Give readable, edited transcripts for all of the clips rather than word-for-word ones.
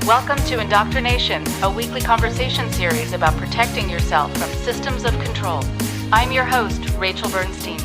Welcome to IndoctriNation, a weekly conversation series about protecting yourself from systems of control. I'm your host, Rachel Bernstein.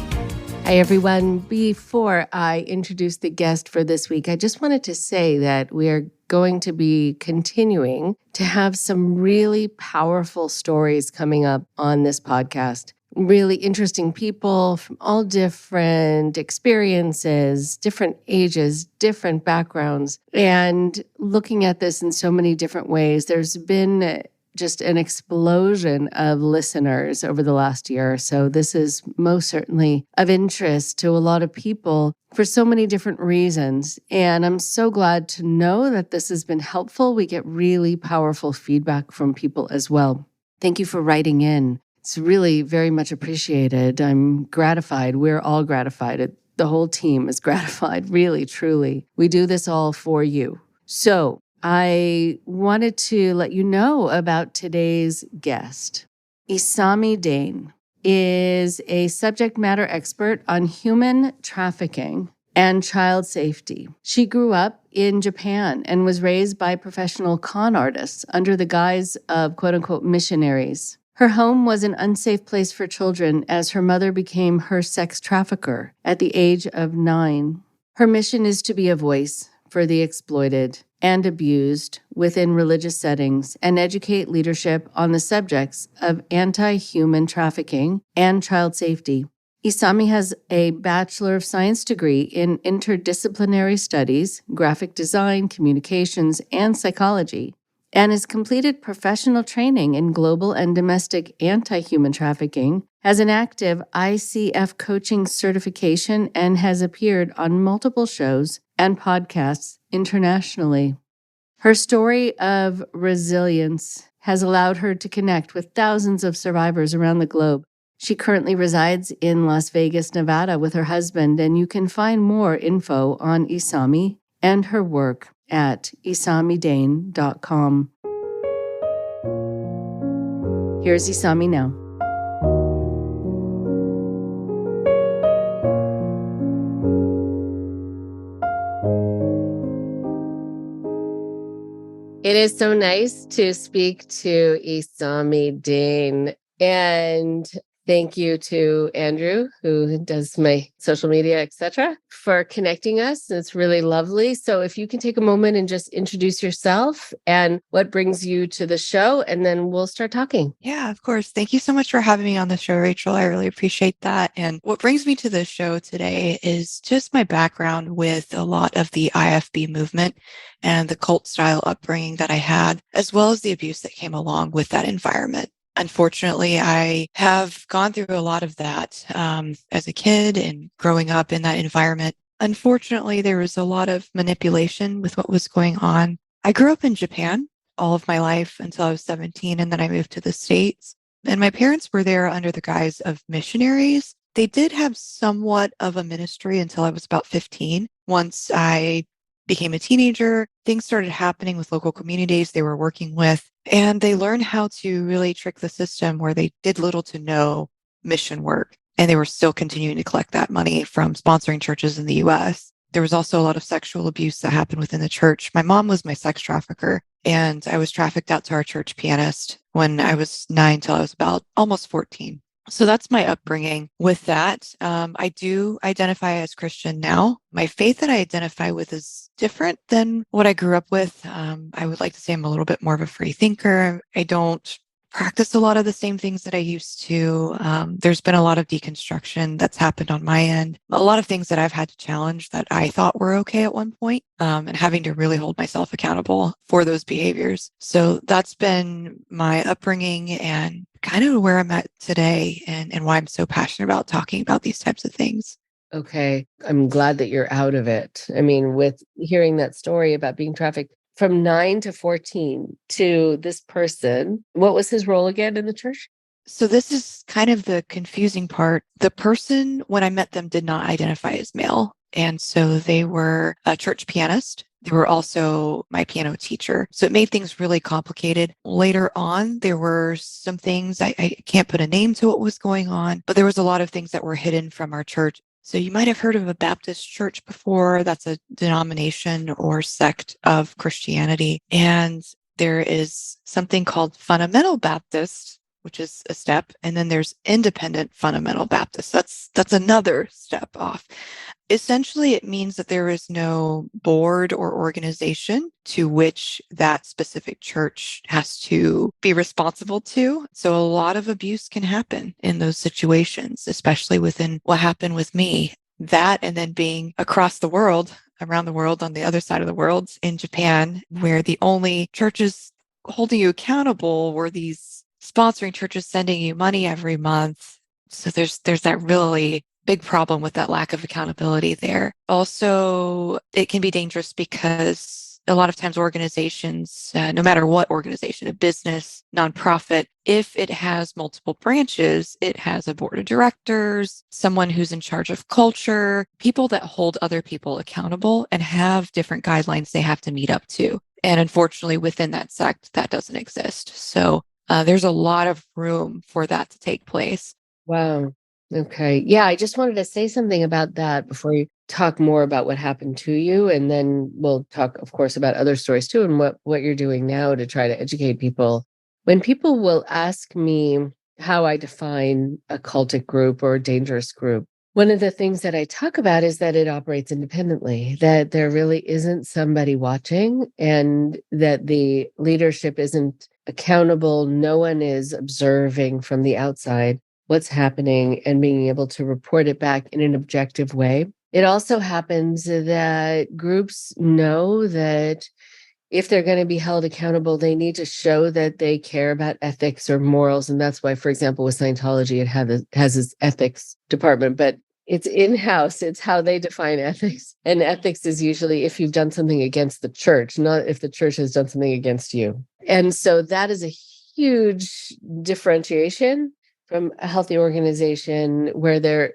Hi, everyone. Before I introduce the guest for this week, I just wanted to say that we are going to be continuing to have some really powerful stories coming up on this podcast. Really interesting people from all different experiences, different ages, different backgrounds, and looking at this in so many different ways. There's been just an explosion of listeners over the last year. So this is most certainly of interest to a lot of people for so many different reasons. And I'm so glad to know that this has been helpful. We get really powerful feedback from people as well. Thank you for writing in. It's really very much appreciated. I'm gratified. We're all gratified. The whole team is gratified, really, truly. We do this all for you. So I wanted to let you know about today's guest. Isami Daehn is a subject matter expert on human trafficking and child safety. She grew up in Japan and was raised by professional con artists under the guise of quote-unquote missionaries. Her home was an unsafe place for children as her mother became her sex trafficker at the age of 9. Her mission is to be a voice for the exploited and abused within religious settings and educate leadership on the subjects of anti-human trafficking and child safety. Isami has a Bachelor of Science degree in interdisciplinary studies, graphic design, communications, and psychology, and has completed professional training in global and domestic anti-human trafficking, has an active ICF coaching certification, and has appeared on multiple shows and podcasts internationally. Her story of resilience has allowed her to connect with thousands of survivors around the globe. She currently resides in Las Vegas, Nevada with her husband, and you can find more info on Isami and her work at isamidaehn.com. Here's Isami now. It is so nice to speak to Isami Daehn, and thank you to Andrew, who does my social media, etc., for connecting us. It's really lovely. So if you can take a moment and just introduce yourself and what brings you to the show, and then we'll start talking. Yeah, of course. Thank you so much for having me on the show, Rachel. I really appreciate that. And what brings me to the show today is just my background with a lot of the IFB movement and the cult style upbringing that I had, as well as the abuse that came along with that environment. Unfortunately, I have gone through a lot of that as a kid and growing up in that environment. Unfortunately, there was a lot of manipulation with what was going on. I grew up in Japan all of my life until I was 17, and then I moved to the States. And my parents were there under the guise of missionaries. They did have somewhat of a ministry until I was about 15. Once I became a teenager, things started happening with local communities they were working with, and they learned how to really trick the system where they did little to no mission work, and they were still continuing to collect that money from sponsoring churches in the U.S. There was also a lot of sexual abuse that happened within the church. My mom was my sex trafficker, and I was trafficked out to our church pianist when I was 9 till I was about almost 14. So that's my upbringing. With that, I do identify as Christian now. My faith that I identify with is different than what I grew up with. I would like to say I'm a little bit more of a free thinker. I don't practice a lot of the same things that I used to. There's been a lot of deconstruction that's happened on my end. A lot of things that I've had to challenge that I thought were okay at one point, and having to really hold myself accountable for those behaviors. So that's been my upbringing and kind of where I'm at today, and why I'm so passionate about talking about these types of things. Okay. I'm glad that you're out of it. I mean, with hearing that story about being trafficked from 9 to 14 to this person, what was his role again in the church? So this is kind of the confusing part. The person, when I met them, did not identify as male. And so they were a church pianist. They were also my piano teacher. So it made things really complicated. Later on, there were some things, I can't put a name to what was going on, but there was a lot of things that were hidden from our church. So you might have heard of a Baptist church before. That's a denomination or sect of Christianity. And there is something called fundamental Baptist, which is a step, and then there's independent fundamental Baptist. That's another step off. Essentially, it means that there is no board or organization to which that specific church has to be responsible to. So a lot of abuse can happen in those situations, especially within what happened with me. That, and then being across the world, around the world, on the other side of the world in Japan, where the only churches holding you accountable were these sponsoring churches sending you money every month. So there's that really big problem with that lack of accountability there. Also, it can be dangerous because a lot of times organizations, no matter what organization, a business, nonprofit, if it has multiple branches, it has a board of directors, someone who's in charge of culture, people that hold other people accountable and have different guidelines they have to meet up to. And unfortunately, within that sect, that doesn't exist. So there's a lot of room for that to take place. Wow. Okay. Yeah, I just wanted to say something about that before you talk more about what happened to you. And then we'll talk, of course, about other stories too and what you're doing now to try to educate people. When people will ask me how I define a cultic group or a dangerous group, one of the things that I talk about is that it operates independently, that there really isn't somebody watching and that the leadership isn't accountable. No one is observing from the outside what's happening and being able to report it back in an objective way. It also happens that groups know that if they're going to be held accountable, they need to show that they care about ethics or morals. And that's why, for example, with Scientology, it has its ethics department, but it's in-house. It's how they define ethics. And ethics is usually if you've done something against the church, not if the church has done something against you. And so that is a huge differentiation from a healthy organization where there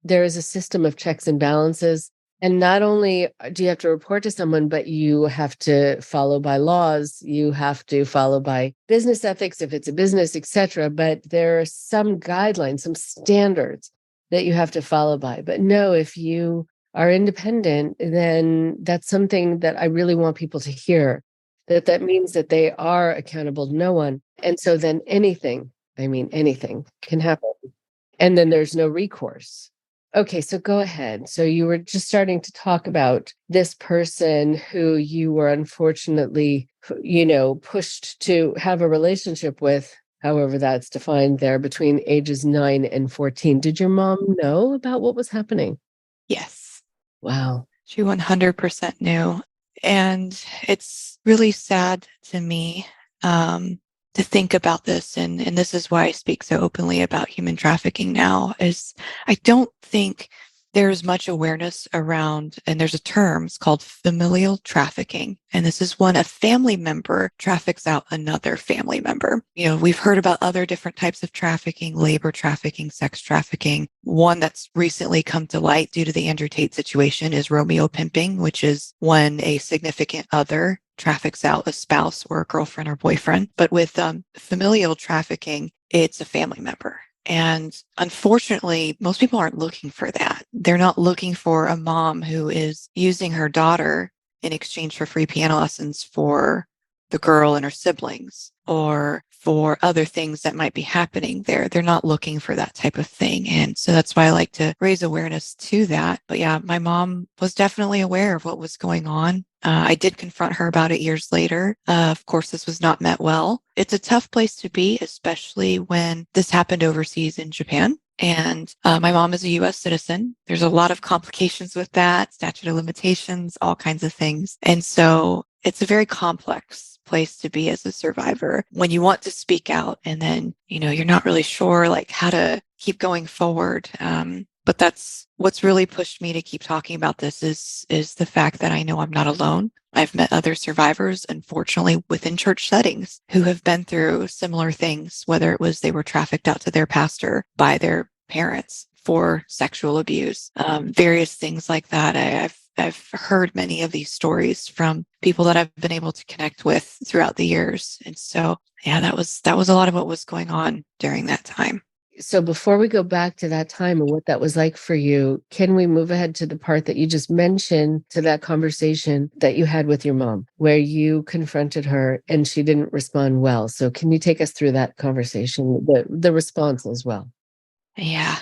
is a system of checks and balances. And not only do you have to report to someone, but you have to follow by laws, you have to follow by business ethics if it's a business, etc. But there are some guidelines, some standards that you have to follow by. But no, if you are independent, then that's something that I really want people to hear, that means that they are accountable to no one. And so then anything can happen. And then there's no recourse. Okay, so go ahead. So you were just starting to talk about this person who you were unfortunately, pushed to have a relationship with, however that's defined there, between ages 9 and 14. Did your mom know about what was happening? Yes. Wow. She 100% knew. And it's really sad to me to think about this. And this is why I speak so openly about human trafficking now, is I don't think there's much awareness around, and there's a term, it's called familial trafficking. And this is when a family member traffics out another family member. We've heard about other different types of trafficking, labor trafficking, sex trafficking. One that's recently come to light due to the Andrew Tate situation is Romeo pimping, which is when a significant other traffics out a spouse or a girlfriend or boyfriend. But with familial trafficking, it's a family member. And unfortunately, most people aren't looking for that. They're not looking for a mom who is using her daughter in exchange for free piano lessons for the girl and her siblings, or for other things that might be happening there. They're not looking for that type of thing. And so that's why I like to raise awareness to that. But yeah, my mom was definitely aware of what was going on. I did confront her about it years later. Of course, this was not met well. It's a tough place to be, especially when this happened overseas in Japan. And my mom is a U.S. citizen. There's a lot of complications with that, statute of limitations, all kinds of things. And so it's a very complex place to be as a survivor when you want to speak out and then, you're not really sure how to keep going forward. But that's what's really pushed me to keep talking about this is the fact that I know I'm not alone. I've met other survivors, unfortunately, within church settings who have been through similar things, whether it was they were trafficked out to their pastor by their parents for sexual abuse, various things like that. I've heard many of these stories from people that I've been able to connect with throughout the years. And so, yeah, that was a lot of what was going on during that time. So before we go back to that time and what that was like for you, can we move ahead to the part that you just mentioned, to that conversation that you had with your mom, where you confronted her and she didn't respond well? So can you take us through that conversation, the response as well? Yeah.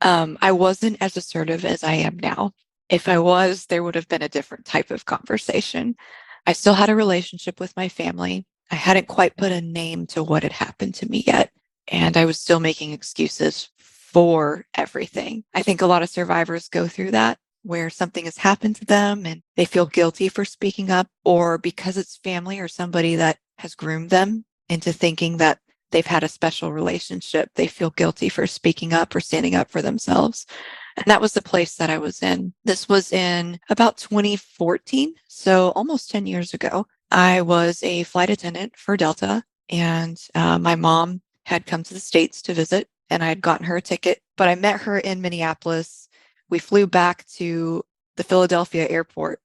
I wasn't as assertive as I am now. If I was, there would have been a different type of conversation. I still had a relationship with my family. I hadn't quite put a name to what had happened to me yet. And I was still making excuses for everything. I think a lot of survivors go through that, where something has happened to them and they feel guilty for speaking up, or because it's family or somebody that has groomed them into thinking that they've had a special relationship, they feel guilty for speaking up or standing up for themselves. And that was the place that I was in. This was in about 2014, so almost 10 years ago. I was a flight attendant for Delta, and my mom had come to the States to visit, and I had gotten her a ticket, but I met her in Minneapolis. We flew back to the Philadelphia airport,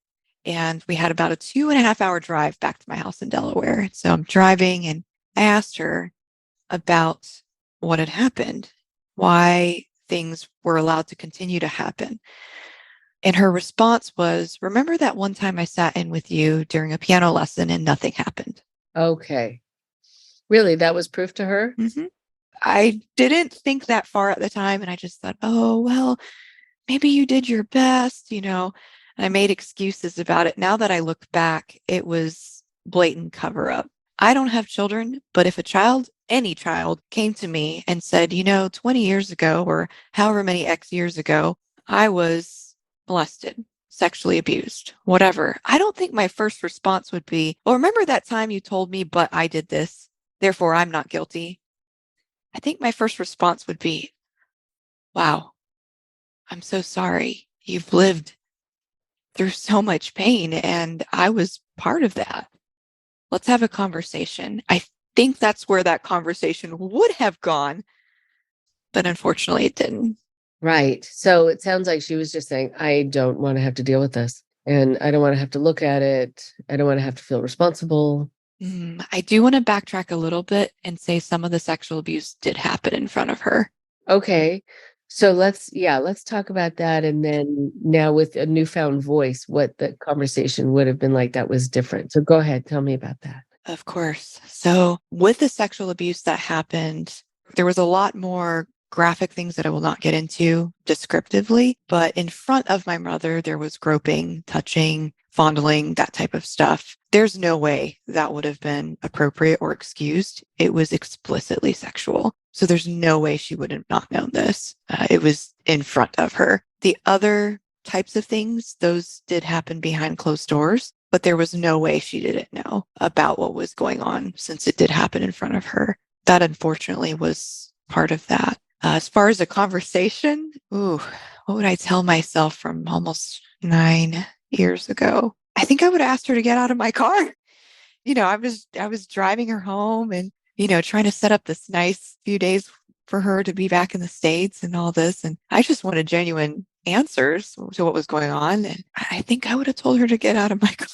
and we had about a 2.5 hour drive back to my house in Delaware. So I'm driving, and I asked her about what had happened, why things were allowed to continue to happen. And her response was, "Remember that one time I sat in with you during a piano lesson and nothing happened?" Okay. Really, that was proof to her? Mm-hmm. I didn't think that far at the time. And I just thought, oh, well, maybe you did your best, And I made excuses about it. Now that I look back, it was blatant cover up. I don't have children, but if a child, any child, came to me and said, 20 years ago or however many X years ago, I was molested, sexually abused, whatever, I don't think my first response would be, well, remember that time you told me, but I did this, therefore I'm not guilty. I think my first response would be, wow, I'm so sorry. You've lived through so much pain, and I was part of that. Let's have a conversation. I think that's where that conversation would have gone, but unfortunately it didn't. Right. So it sounds like she was just saying, I don't want to have to deal with this. And I don't want to have to look at it. I don't want to have to feel responsible. I do want to backtrack a little bit and say some of the sexual abuse did happen in front of her. Okay. So let's talk about that. And then now with a newfound voice, what the conversation would have been like that was different. So go ahead, tell me about that. Of course. So with the sexual abuse that happened, there was a lot more graphic things that I will not get into descriptively, but in front of my mother, there was groping, touching, fondling, that type of stuff. There's no way that would have been appropriate or excused. It was explicitly sexual. So there's no way she would have not known this. It was in front of her. The other types of things, those did happen behind closed doors, but there was no way she didn't know about what was going on since it did happen in front of her. That unfortunately was part of that. As far as a conversation, what would I tell myself from almost 9 years ago? I think I would have asked her to get out of my car. I was driving her home and, trying to set up this nice few days for her to be back in the States and all this. And I just wanted genuine answers to what was going on. And I think I would have told her to get out of my car.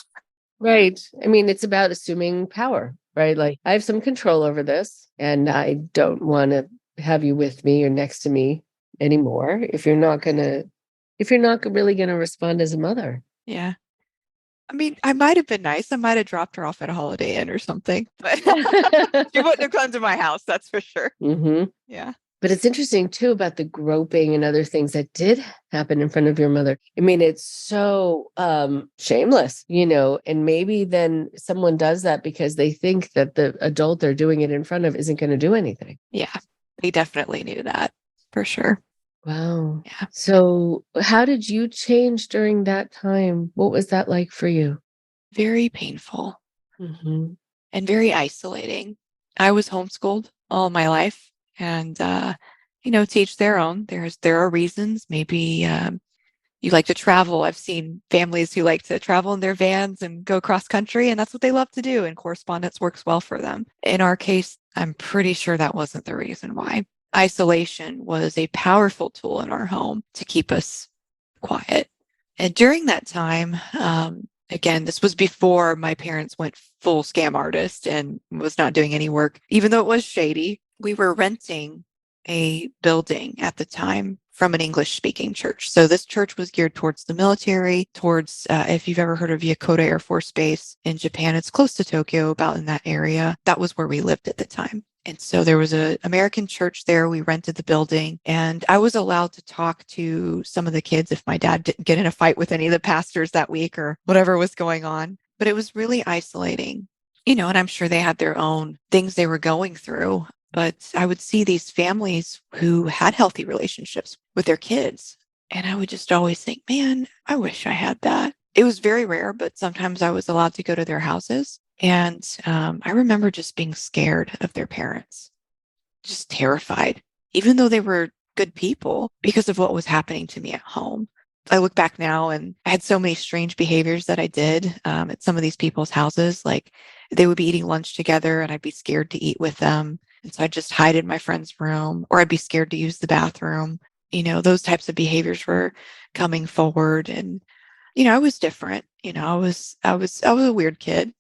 Right. I mean, it's about assuming power, right? Like I have some control over this and I don't want to have you with me or next to me anymore if you're not really going to respond as a mother. Yeah. I mean, I might have been nice. I might have dropped her off at a Holiday Inn or something, but she wouldn't have come to my house. That's for sure. Mm-hmm. Yeah. But it's interesting too about the groping and other things that did happen in front of your mother. I mean, it's so shameless, and maybe then someone does that because they think that the adult they're doing it in front of isn't going to do anything. Yeah, they definitely knew that for sure. Wow. Yeah. So how did you change during that time? What was that like for you? Very painful Mm-hmm. and very isolating. I was homeschooled all my life, and to each their own. There are reasons. Maybe you like to travel. I've seen families who like to travel in their vans and go cross country, and that's what they love to do. And correspondence works well for them. In our case, I'm pretty sure that wasn't the reason why. Isolation was a powerful tool in our home to keep us quiet. And during that time, again, this was before my parents went full scam artist and was not doing any work, even though it was shady. We were renting a building at the time from an English-speaking church. So this church was geared towards the military, towards, if you've ever heard of Yokota Air Force Base in Japan, it's close to Tokyo, about in that area. That was where we lived at the time. And so there was an American church there. We rented the building, and I was allowed to talk to some of the kids if my dad didn't get in a fight with any of the pastors that week or whatever was going on. But it was really isolating, and I'm sure they had their own things they were going through. But I would see these families who had healthy relationships with their kids. And I would just always think, man, I wish I had that. It was very rare, but sometimes I was allowed to go to their houses. And I remember just being scared of their parents, just terrified, even though they were good people, because of what was happening to me at home. I look back now and I had so many strange behaviors that I did at some of these people's houses. Like they would be eating lunch together and I'd be scared to eat with them. And so I'd just hide in my friend's room, or I'd be scared to use the bathroom. Those types of behaviors were coming forward. And, I was different. I was a weird kid.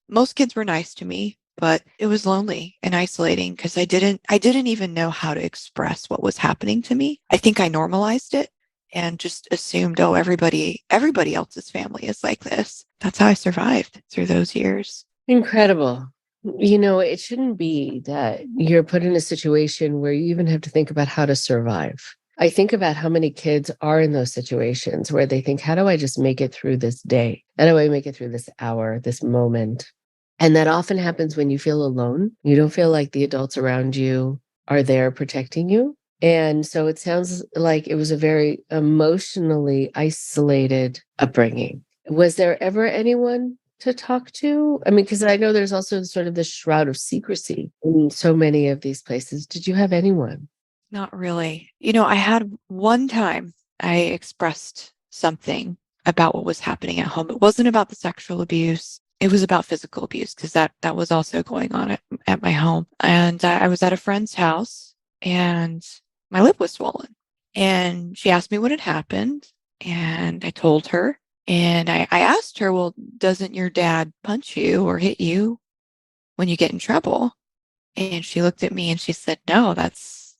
Most kids were nice to me, but it was lonely and isolating because I didn't even know how to express what was happening to me. I think I normalized it and just assumed, oh, everybody else's family is like this. That's how I survived through those years. Incredible. It shouldn't be that you're put in a situation where you even have to think about how to survive. I think about how many kids are in those situations where they think, how do I just make it through this day? How do I make it through this hour, this moment? And that often happens when you feel alone. You don't feel like the adults around you are there protecting you. And so it sounds like it was a very emotionally isolated upbringing. Was there ever anyone to talk to? I mean, because I know there's also sort of this shroud of secrecy in so many of these places. Did you have anyone? Not really. I had one time I expressed something about what was happening at home. It wasn't about the sexual abuse. It was about physical abuse because that was also going on at my home. And I was at a friend's house and my lip was swollen. And she asked me what had happened. And I told her. And I asked her, well, doesn't your dad punch you or hit you when you get in trouble? And she looked at me and she said, no, that's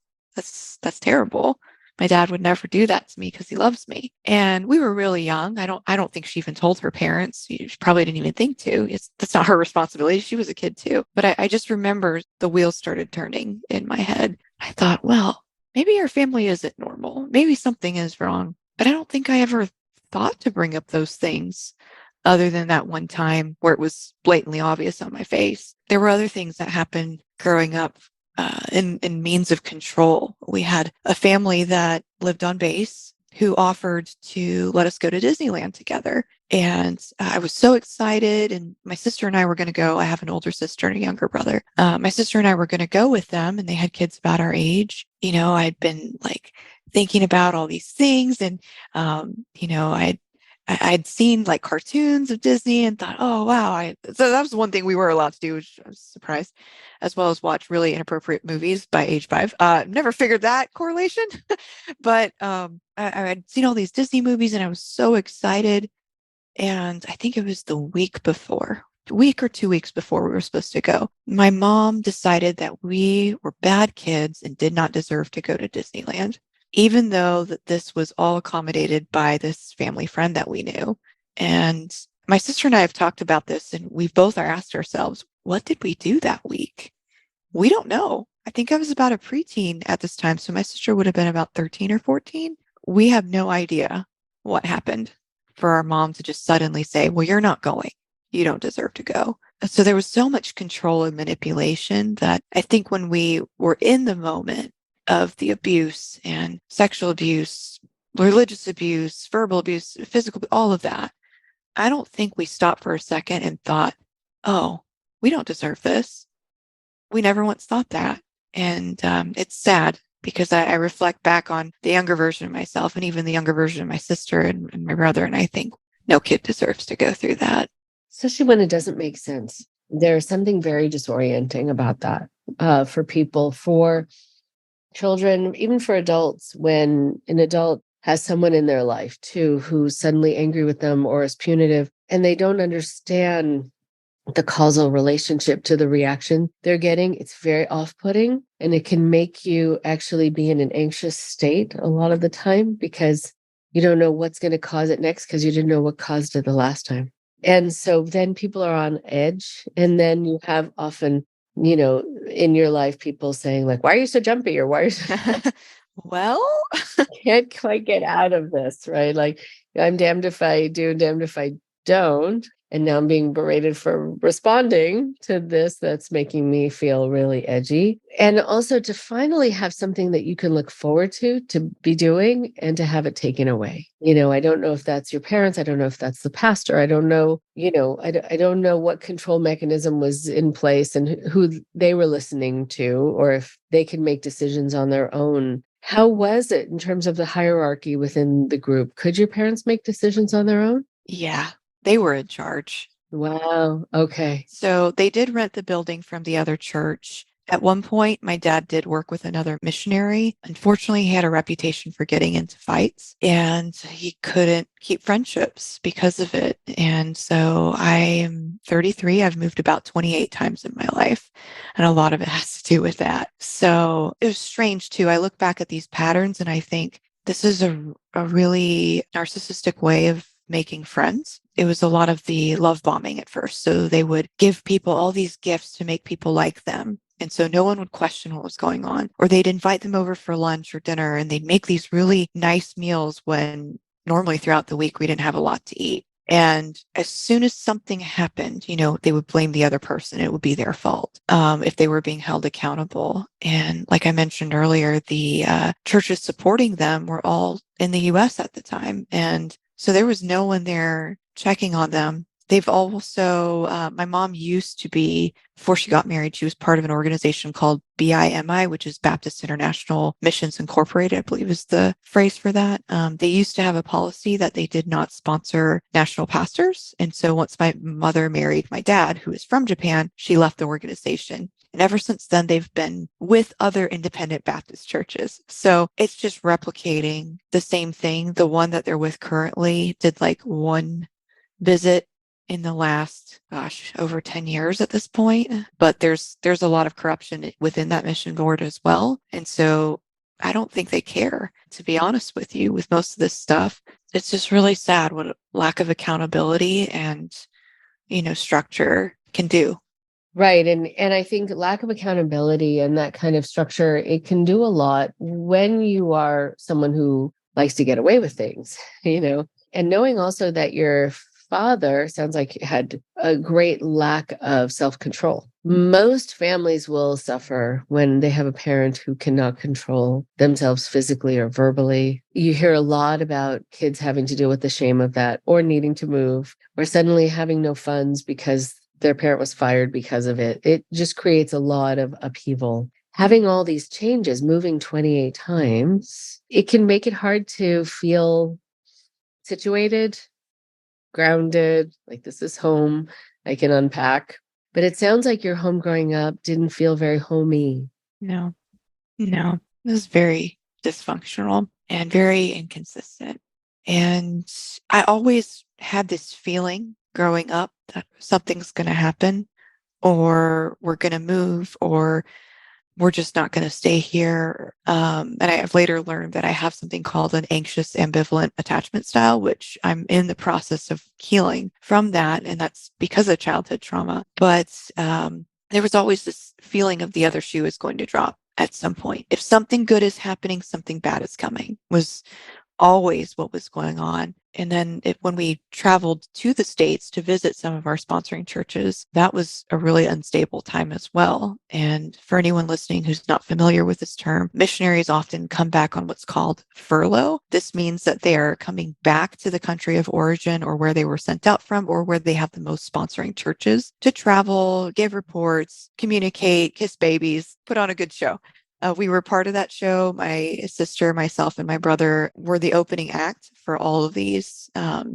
terrible. My dad would never do that to me because he loves me. And we were really young. I don't think she even told her parents. She probably didn't even think to. That's not her responsibility. She was a kid too. But I just remember the wheels started turning in my head. I thought, well, maybe our family isn't normal. Maybe something is wrong. But I don't think I ever thought to bring up those things other than that one time where it was blatantly obvious on my face. There were other things that happened growing up in means of control. We had a family that lived on base who offered to let us go to Disneyland together. And I was so excited. And my sister and I were going to go. I have an older sister and a younger brother. My sister and I were going to go with them, and they had kids about our age. I'd been like thinking about all these things, and I'd seen like cartoons of Disney and thought, oh, wow. So that was one thing we were allowed to do, which I was surprised, as well as watch really inappropriate movies by age 5. Never figured that correlation, but I'd seen all these Disney movies and I was so excited. And I think it was the week or 2 weeks before we were supposed to go, my mom decided that we were bad kids and did not deserve to go to Disneyland, even though that this was all accommodated by this family friend that we knew. And my sister and I have talked about this, and we both are asked ourselves, what did we do that week? We don't know. I think I was about a preteen at this time. So my sister would have been about 13 or 14. We have no idea what happened for our mom to just suddenly say, well, you're not going. You don't deserve to go. So there was so much control and manipulation that I think when we were in the moment of the abuse and sexual abuse, religious abuse, verbal abuse, physical, all of that, I don't think we stopped for a second and thought, oh, we don't deserve this. We never once thought that. And it's sad because I reflect back on the younger version of myself and even the younger version of my sister and my brother. And I think no kid deserves to go through that. Especially when it doesn't make sense. There's something very disorienting about that for people, for children, even for adults, when an adult has someone in their life too who's suddenly angry with them or is punitive, and they don't understand the causal relationship to the reaction they're getting, it's very off-putting, and it can make you actually be in an anxious state a lot of the time because you don't know what's going to cause it next because you didn't know what caused it the last time. And so then people are on edge, and then you have often, in your life, people saying like, "Why are you so jumpy?" or "Why are you so Well, can't quite get out of this," right? Like, I'm damned if I do, damned if I don't. And now I'm being berated for responding to this that's making me feel really edgy. And also to finally have something that you can look forward to be doing and to have it taken away. I don't know if that's your parents. I don't know if that's the pastor. I don't know, I don't know what control mechanism was in place and who they were listening to, or if they can make decisions on their own. How was it in terms of the hierarchy within the group? Could your parents make decisions on their own? yeah, they were in charge. Wow. Okay. So they did rent the building from the other church. At one point, my dad did work with another missionary. Unfortunately, he had a reputation for getting into fights and he couldn't keep friendships because of it. And so I am 33. I've moved about 28 times in my life, and a lot of it has to do with that. So it was strange too. I look back at these patterns and I think this is a really narcissistic way of making friends. It was a lot of the love bombing at first. So they would give people all these gifts to make people like them. And so no one would question what was going on. Or they'd invite them over for lunch or dinner and they'd make these really nice meals when normally throughout the week we didn't have a lot to eat. And as soon as something happened, they would blame the other person. It would be their fault if they were being held accountable. And like I mentioned earlier, the churches supporting them were all in the US at the time. And so there was no one there checking on them. They've also, my mom used to be, before she got married, she was part of an organization called BIMI, which is Baptist International Missions Incorporated, I believe is the phrase for that. They used to have a policy that they did not sponsor national pastors. And so once my mother married my dad, who is from Japan, she left the organization. And ever since then, they've been with other independent Baptist churches. So it's just replicating the same thing. The one that they're with currently did like one visit in the last, over 10 years at this point. But there's a lot of corruption within that mission board as well. And so I don't think they care, to be honest with you, with most of this stuff. It's just really sad what a lack of accountability and, structure can do. Right. And I think lack of accountability and that kind of structure, it can do a lot when you are someone who likes to get away with things, and knowing also that your father sounds like had a great lack of self-control. Most families will suffer when they have a parent who cannot control themselves physically or verbally. You hear a lot about kids having to deal with the shame of that, or needing to move, or suddenly having no funds because their parent was fired because of it. It just creates a lot of upheaval. Having all these changes, moving 28 times, it can make it hard to feel situated, grounded, like this is home, I can unpack. But it sounds like your home growing up didn't feel very homey. No, it was very dysfunctional and very inconsistent. And I always had this feeling growing up that something's going to happen, or we're going to move, or we're just not going to stay here. And I have later learned that I have something called an anxious ambivalent attachment style, which I'm in the process of healing from that. And that's because of childhood trauma. But there was always this feeling of the other shoe is going to drop at some point. If something good is happening, something bad is coming, was always what was going on. And then when we traveled to the States to visit some of our sponsoring churches, that was a really unstable time as well. And for anyone listening who's not familiar with this term, missionaries often come back on what's called furlough. This means that they are coming back to the country of origin or where they were sent out from, or where they have the most sponsoring churches, to travel, give reports, communicate, kiss babies, put on a good show. We were part of that show. My sister, myself, and my brother were the opening act for all of these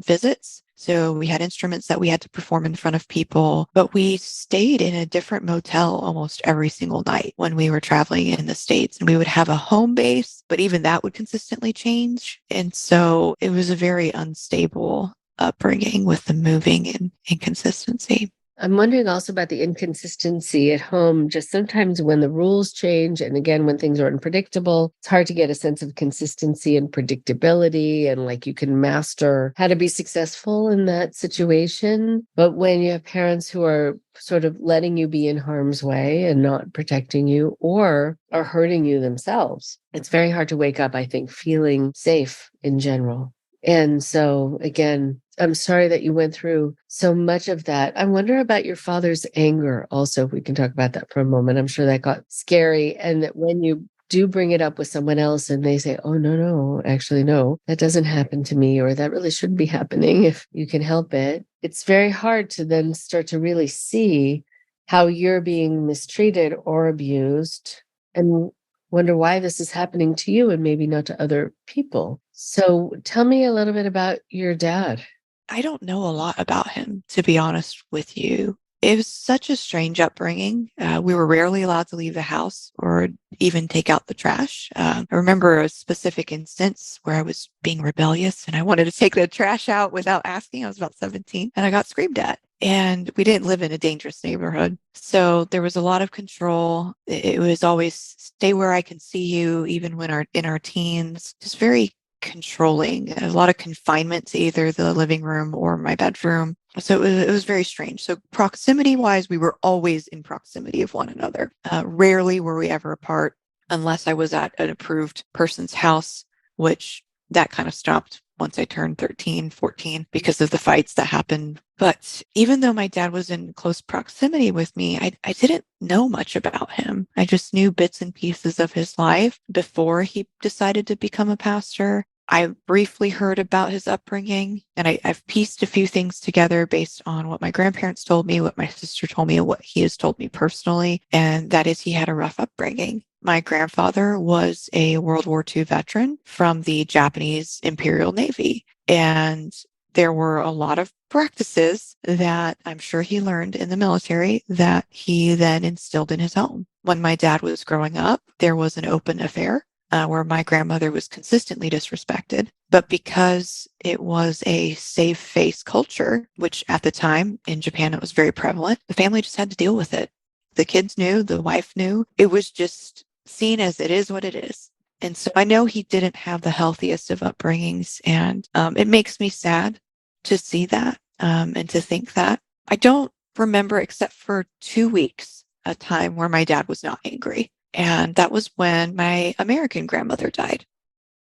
visits. So we had instruments that we had to perform in front of people, but we stayed in a different motel almost every single night when we were traveling in the States. And we would have a home base, but even that would consistently change. And so it was a very unstable upbringing with the moving and inconsistency. I'm wondering also about the inconsistency at home. Just sometimes when the rules change, and again, when things are unpredictable, it's hard to get a sense of consistency and predictability. And like you can master how to be successful in that situation. But when you have parents who are sort of letting you be in harm's way and not protecting you or are hurting you themselves, it's very hard to wake up, I think, feeling safe in general. And so, again, I'm sorry that you went through so much of that. I wonder about your father's anger also, if we can talk about that for a moment. I'm sure that got scary. And that when you do bring it up with someone else and they say, oh, no, actually, no, that doesn't happen to me, or that really shouldn't be happening if you can help it. It's very hard to then start to really see how you're being mistreated or abused and wonder why this is happening to you and maybe not to other people. So tell me a little bit about your dad. I don't know a lot about him, to be honest with you. It was such a strange upbringing. We were rarely allowed to leave the house or even take out the trash. I remember a specific instance where I was being rebellious and I wanted to take the trash out without asking. I was about 17 and I got screamed at. And we didn't live in a dangerous neighborhood. So there was a lot of control. It was always stay where I can see you, even when in our teens, just very controlling, a lot of confinement to either the living room or my bedroom. So it was very strange. So proximity wise, we were always in proximity of one another. Rarely were we ever apart unless I was at an approved person's house, which that kind of stopped once I turned 13, 14 because of the fights that happened. But even though my dad was in close proximity with me, I didn't know much about him. I just knew bits and pieces of his life before he decided to become a pastor. I briefly heard about his upbringing, and I've pieced a few things together based on what my grandparents told me, what my sister told me, and what he has told me personally. And that is he had a rough upbringing. My grandfather was a World War II veteran from the Japanese Imperial Navy. And there were a lot of practices that I'm sure he learned in the military that he then instilled in his home. When my dad was growing up, there was an open affair where my grandmother was consistently disrespected. But because it was a safe face culture, which at the time in Japan, it was very prevalent, the family just had to deal with it. The kids knew, the wife knew. It was just seen as it is what it is. And so I know he didn't have the healthiest of upbringings. And it makes me sad to see that and to think that. I don't remember, except for 2 weeks, a time where my dad was not angry. And that was when my American grandmother died.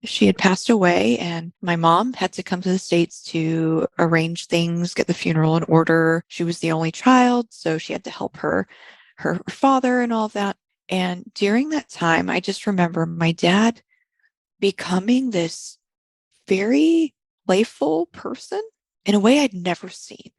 She had passed away, and my mom had to come to the States to arrange things, get the funeral in order. She was the only child, so she had to help her father and all of that. And during that time, I just remember my dad becoming this very playful person in a way I'd never seen.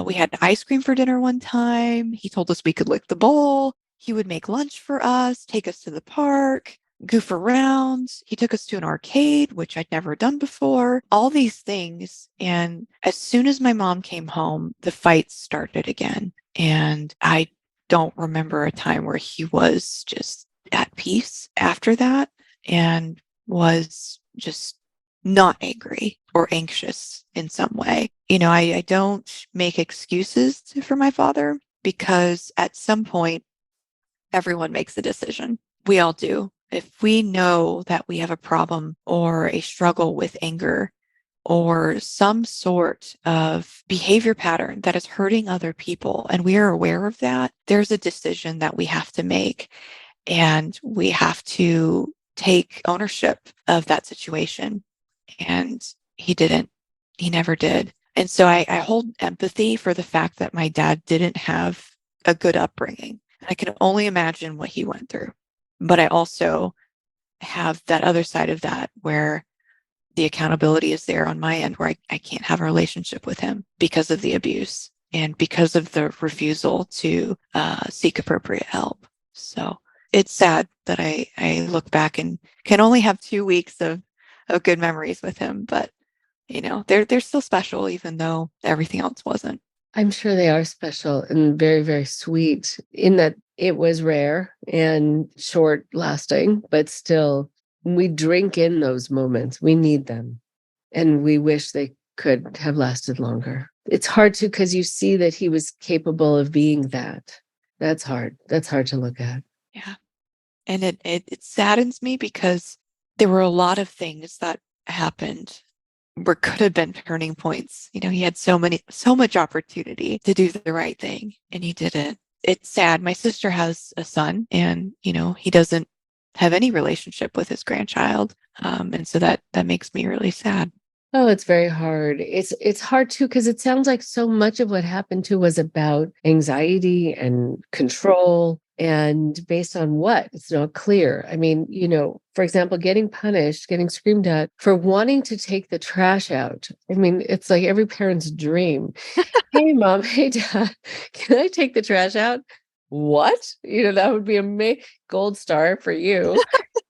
We had ice cream for dinner one time. He told us we could lick the bowl. He would make lunch for us, take us to the park, goof around. He took us to an arcade, which I'd never done before, all these things. And as soon as my mom came home, the fights started again. And I don't remember a time where he was just at peace after that and was just not angry or anxious in some way. I don't make excuses for my father because at some point, everyone makes a decision. We all do. If we know that we have a problem or a struggle with anger or some sort of behavior pattern that is hurting other people, and we are aware of that, there's a decision that we have to make. And we have to take ownership of that situation. And he didn't. He never did. And so I hold empathy for the fact that my dad didn't have a good upbringing. I can only imagine what he went through. But I also have that other side of that where the accountability is there on my end, where I can't have a relationship with him because of the abuse and because of the refusal to seek appropriate help. So it's sad that I look back and can only have 2 weeks of good memories with him, but they're still special, even though everything else wasn't. I'm sure they are special and very, very sweet in that it was rare and short lasting, but still, we drink in those moments. We need them. And we wish they could have lasted longer. it's hard to, because you see that he was capable of being that. That's hard. That's hard to look at. Yeah. And it saddens me because there were a lot of things that happened where could have been turning points. He had so much opportunity to do the right thing and he didn't. It's sad. My sister has a son and, he doesn't have any relationship with his grandchild. And so that makes me really sad. Oh, it's very hard. It's hard too, because it sounds like so much of what happened to was about anxiety and control. And based on what? It's not clear. I mean, for example, getting punished, getting screamed at for wanting to take the trash out. I mean, it's like every parent's dream. Hey, mom, hey, dad, can I take the trash out? What? That would be a gold star for you.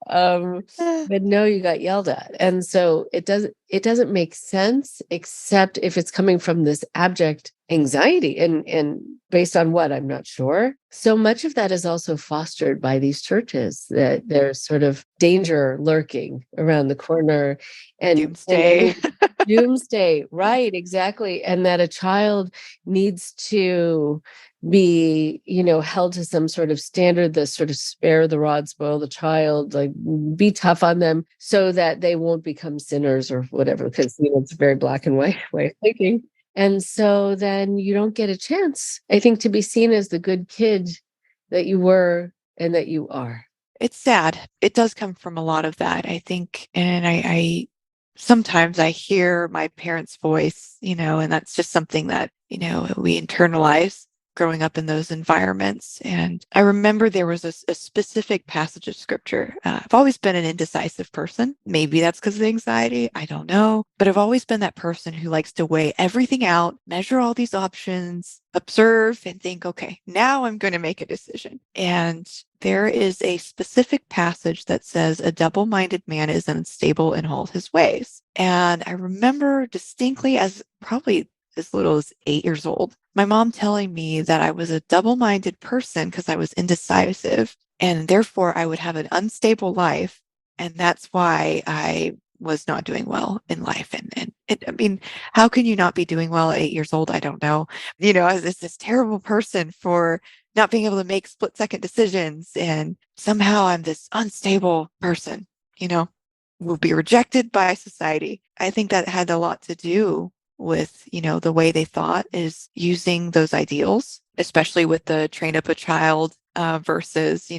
But no, you got yelled at. And so it doesn't make sense, except if it's coming from this abject anxiety and based on what, I'm not sure. So much of that is also fostered by these churches, that there's sort of danger lurking around the corner Doomsday. Doomsday, right, exactly. And that a child needs to be, held to some sort of standard, the sort of spare the rod, spoil the child, like be tough on them so that they won't become sinners or whatever, because, it's a very black and white way of thinking. And so then you don't get a chance, I think, to be seen as the good kid that you were and that you are. It's sad. It does come from a lot of that, I think. And I sometimes I hear my parents' voice, and that's just something that, we internalize growing up in those environments. And I remember there was a specific passage of scripture. I've always been an indecisive person. Maybe that's because of the anxiety. I don't know. But I've always been that person who likes to weigh everything out, measure all these options, observe and think, okay, now I'm going to make a decision. And there is a specific passage that says a double-minded man is unstable in all his ways. And I remember distinctly, as probably as little as 8 years old, my mom telling me that I was a double-minded person because I was indecisive and therefore I would have an unstable life. And that's why I was not doing well in life. I mean, how can you not be doing well at 8 years old? I don't know. I was this terrible person for not being able to make split-second decisions. And somehow I'm this unstable person, will be rejected by society. I think that had a lot to do with, the way they thought, is using those ideals, especially with the train up a child versus,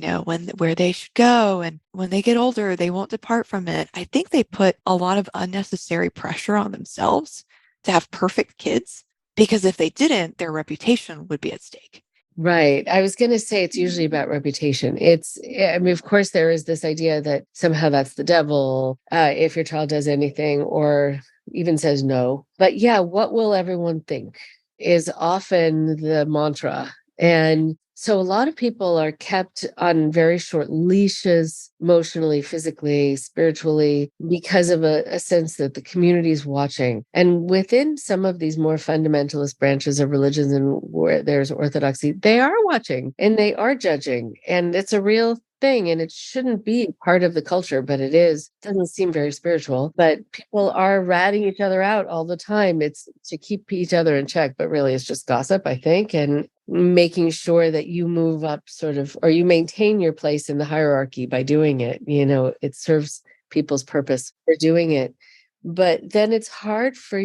where they should go. And when they get older, they won't depart from it. I think they put a lot of unnecessary pressure on themselves to have perfect kids, because if they didn't, their reputation would be at stake. Right. I was going to say it's usually about reputation. I mean, of course, there is this idea that somehow that's the devil if your child does anything or even says no. But yeah, what will everyone think is often the mantra. And so a lot of people are kept on very short leashes, emotionally, physically, spiritually, because of a sense that the community is watching. And within some of these more fundamentalist branches of religions and where there's orthodoxy, they are watching and they are judging. And it's a real thing, and it shouldn't be part of the culture, but it is. It doesn't seem very spiritual, but people are ratting each other out all the time. It's to keep each other in check, but really it's just gossip, I think, and making sure that you move up sort of, or you maintain your place in the hierarchy by doing it. It serves people's purpose for doing it. But then it's hard for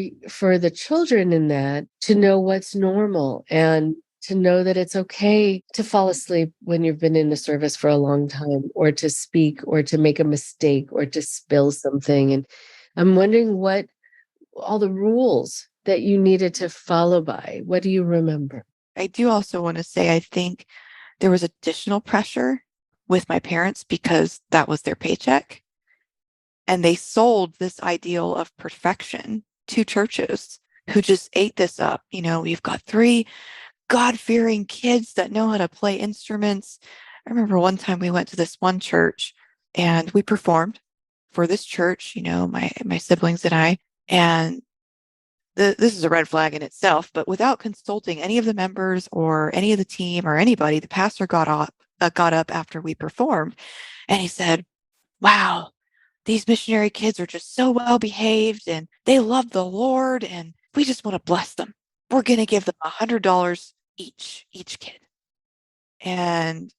the children in that to know what's normal and to know that it's okay to fall asleep when you've been in the service for a long time, or to speak, or to make a mistake, or to spill something. And I'm wondering what all the rules that you needed to follow by. What do you remember? I do also want to say, I think there was additional pressure with my parents because that was their paycheck. And they sold this ideal of perfection to churches who just ate this up. We've got 3 God-fearing kids that know how to play instruments. I remember one time we went to this one church and we performed for this church, my siblings and I. And this is a red flag in itself, but without consulting any of the members or any of the team or anybody, the pastor got up after we performed and he said, "Wow, these missionary kids are just so well behaved and they love the Lord and we just want to bless them." we're going to give them $100 each kid. And,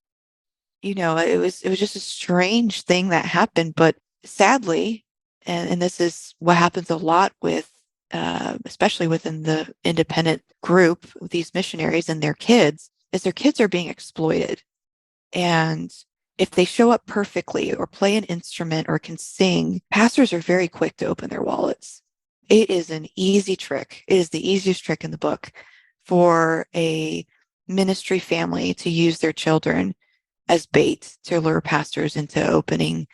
it was just a strange thing that happened. But sadly, and this is what happens a lot with, especially within the independent group, with these missionaries and their kids, is their kids are being exploited. And if they show up perfectly or play an instrument or can sing, pastors are very quick to open their wallets. It is an easy trick. It is the easiest trick in the book for a ministry family to use their children as bait to lure pastors into opening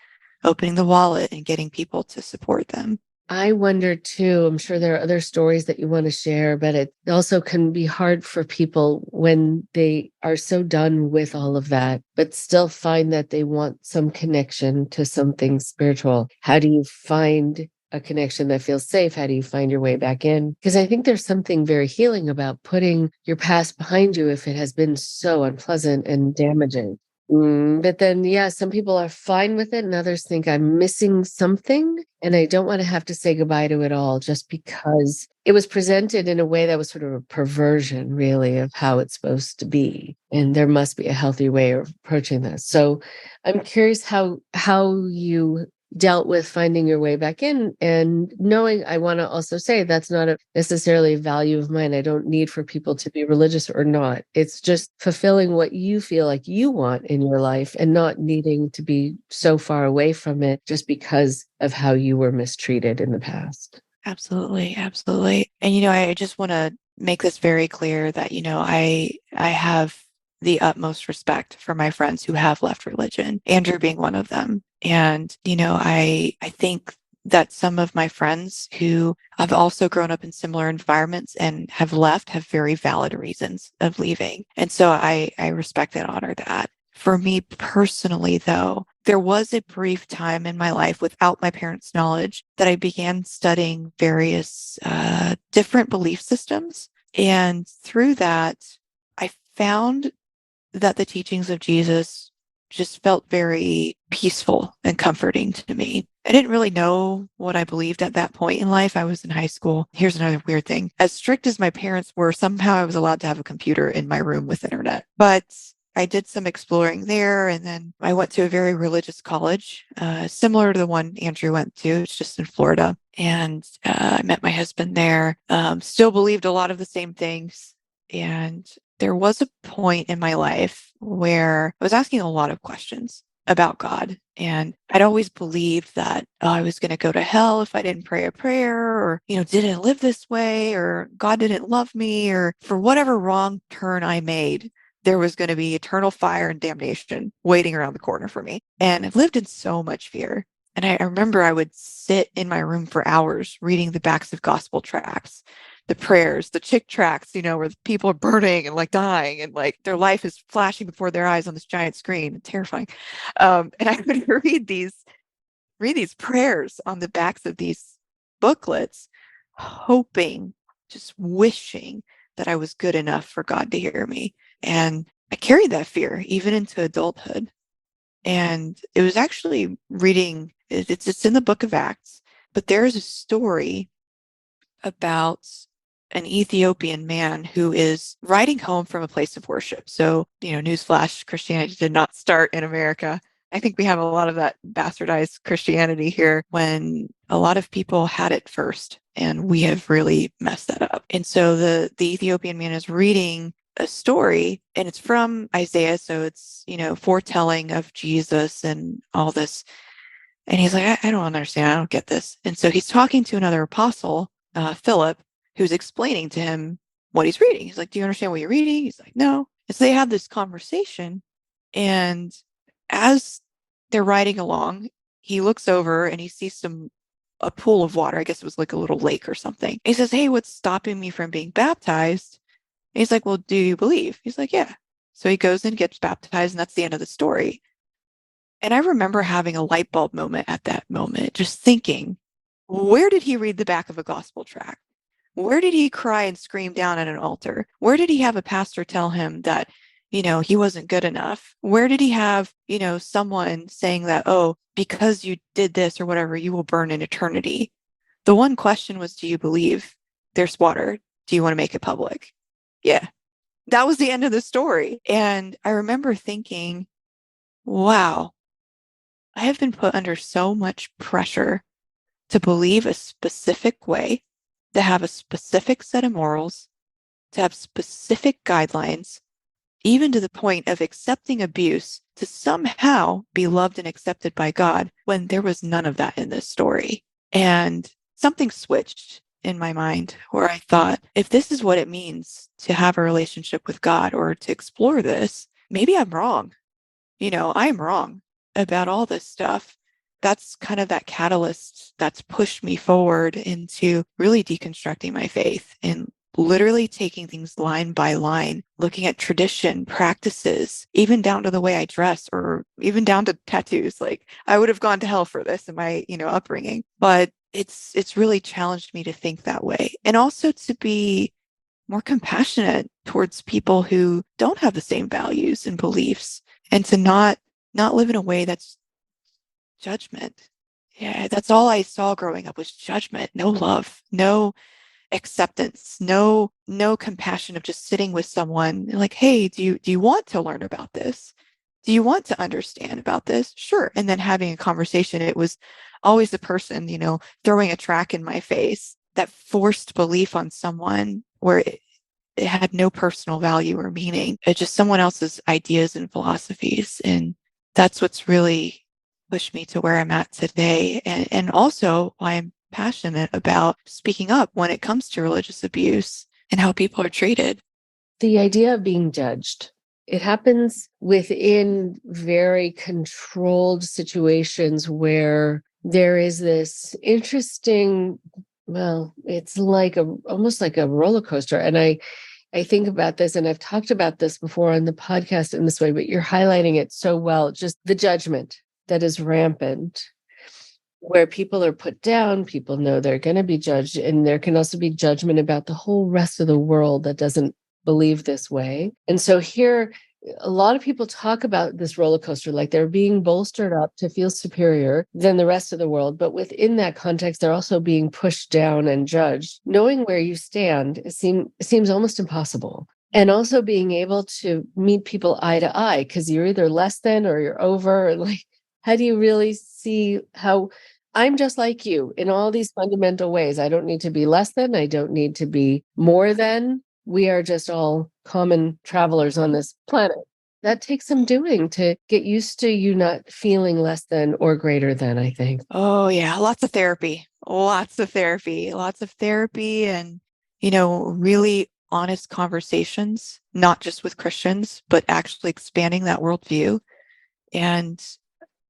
the wallet and getting people to support them. I wonder too, I'm sure there are other stories that you want to share, but it also can be hard for people when they are so done with all of that, but still find that they want some connection to something spiritual. How do you find a connection that feels safe? How do you find your way back in? Because I think there's something very healing about putting your past behind you if it has been so unpleasant and damaging. But then, yeah, some people are fine with it, and others think I'm missing something, and I don't want to have to say goodbye to it all just because it was presented in a way that was sort of a perversion, really, of how it's supposed to be. And there must be a healthy way of approaching this. So I'm curious how you dealt with finding your way back in, and knowing, I want to also say that's not necessarily a value of mine. I don't need for people to be religious or not. It's just fulfilling what you feel like you want in your life and not needing to be so far away from it just because of how you were mistreated in the past. Absolutely. Absolutely. And, I just want to make this very clear that, I have the utmost respect for my friends who have left religion, Andrew being one of them. And, I think that some of my friends who have also grown up in similar environments and have left have very valid reasons of leaving. And so I respect and honor that. For me personally, though, there was a brief time in my life without my parents' knowledge that I began studying various different belief systems. And through that, I found that the teachings of Jesus just felt very peaceful and comforting to me. I didn't really know what I believed at that point in life. I was in high school. Here's another weird thing. As strict as my parents were, somehow I was allowed to have a computer in my room with internet. But I did some exploring there, and then I went to a very religious college, similar to the one Andrew went to. It's just in Florida. And I met my husband there, still believed a lot of the same things. And there was a point in my life where I was asking a lot of questions about God. And I'd always believed that I was going to go to hell if I didn't pray a prayer, or, didn't live this way, or God didn't love me, or for whatever wrong turn I made, there was going to be eternal fire and damnation waiting around the corner for me. And I've lived in so much fear. And I remember I would sit in my room for hours reading the backs of gospel tracts, the prayers, the chick tracts, where the people are burning and like dying and like their life is flashing before their eyes on this giant screen. Terrifying. And I would read these prayers on the backs of these booklets, hoping, just wishing that I was good enough for God to hear me. And I carried that fear even into adulthood. And it was actually reading, it's in the book of Acts, but there is a story about an Ethiopian man who is riding home from a place of worship. So, newsflash, Christianity did not start in America. I think we have a lot of that bastardized Christianity here when a lot of people had it first, and we have really messed that up. And so the Ethiopian man is reading a story, and it's from Isaiah. So it's, foretelling of Jesus and all this. And he's like, I don't understand. I don't get this. And so he's talking to another apostle, Philip, who's explaining to him what he's reading. He's like, do you understand what you're reading? He's like, no. And so they have this conversation. And as they're riding along, he looks over and he sees a pool of water. I guess it was like a little lake or something. He says, hey, what's stopping me from being baptized? And he's like, well, do you believe? He's like, yeah. So he goes and gets baptized, and that's the end of the story. And I remember having a light bulb moment at that moment, just thinking, where did he read the back of a gospel tract? Where did he cry and scream down at an altar? Where did he have a pastor tell him that, he wasn't good enough? Where did he have, someone saying that, oh, because you did this or whatever, you will burn in eternity? The one question was, do you believe there's water? Do you want to make it public? Yeah. That was the end of the story. And I remember thinking, wow, I have been put under so much pressure to believe a specific way, to have a specific set of morals, to have specific guidelines, even to the point of accepting abuse to somehow be loved and accepted by God when there was none of that in this story. And something switched in my mind where I thought, if this is what it means to have a relationship with God or to explore this, maybe I'm wrong. I'm wrong about all this stuff. That's kind of that catalyst that's pushed me forward into really deconstructing my faith and literally taking things line by line, looking at tradition, practices, even down to the way I dress or even down to tattoos. Like I would have gone to hell for this in my, upbringing, but it's really challenged me to think that way and also to be more compassionate towards people who don't have the same values and beliefs and to not live in a way that's judgment. Yeah, that's all I saw growing up was judgment, no love, no acceptance, no compassion of just sitting with someone like, hey, do you want to learn about this? Do you want to understand about this? Sure. And then having a conversation. It was always the person, throwing a track in my face, that forced belief on someone where it had no personal value or meaning. It's just someone else's ideas and philosophies. And that's what's really pushed me to where I'm at today. And also why I'm passionate about speaking up when it comes to religious abuse and how people are treated. The idea of being judged, it happens within very controlled situations where there is this interesting, well, it's like almost like a roller coaster. And I think about this, and I've talked about this before on the podcast in this way, but you're highlighting it so well. Just the judgment that is rampant, where people are put down, people know they're going to be judged. And there can also be judgment about the whole rest of the world that doesn't believe this way. And so here, a lot of people talk about this roller coaster, like they're being bolstered up to feel superior than the rest of the world. But within that context, they're also being pushed down and judged. Knowing where you stand seems almost impossible. And also being able to meet people eye to eye, because you're either less than or you're over. And like, how do you really see how I'm just like you in all these fundamental ways? I don't need to be less than. I don't need to be more than. We are just all common travelers on this planet. That takes some doing to get used to you not feeling less than or greater than, I think. Oh, yeah. Lots of therapy, and, really honest conversations, not just with Christians, but actually expanding that worldview and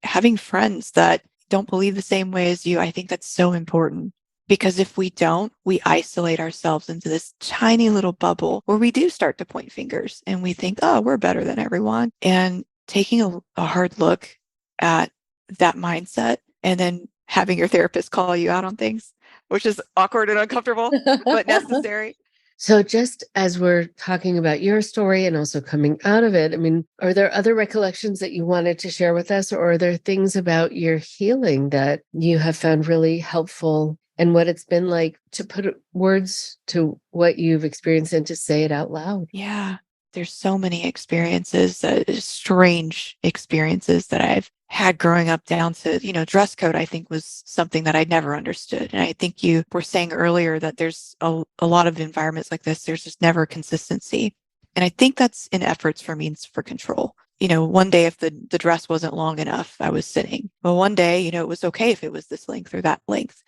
having friends that don't believe the same way as you. I think that's so important. Because if we don't, we isolate ourselves into this tiny little bubble where we do start to point fingers and we think, oh, we're better than everyone. And taking a hard look at that mindset and then having your therapist call you out on things, which is awkward and uncomfortable, but necessary. So just as we're talking about your story and also coming out of it, I mean, are there other recollections that you wanted to share with us, or are there things about your healing that you have found really helpful and what it's been like to put words to what you've experienced and to say it out loud? Yeah, there's so many experiences, strange experiences that I've had growing up, down to, dress code, I think was something that I'd never understood. And I think you were saying earlier that there's a lot of environments like this, there's just never consistency. And I think that's in efforts for means for control. One day if the dress wasn't long enough, I was sitting. Well, one day, it was okay if it was this length or that length.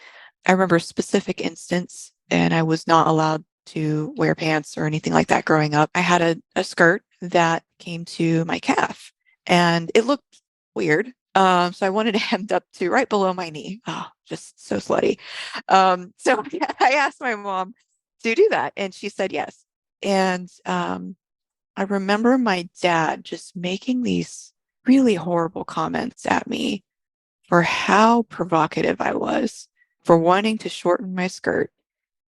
I remember a specific instance, and I was not allowed to wear pants or anything like that growing up. I had a skirt that came to my calf and it looked weird. So I wanted to hem up to right below my knee. Oh, just so slutty. So I asked my mom to do that and she said yes. And I remember my dad just making these really horrible comments at me for how provocative I was, for wanting to shorten my skirt.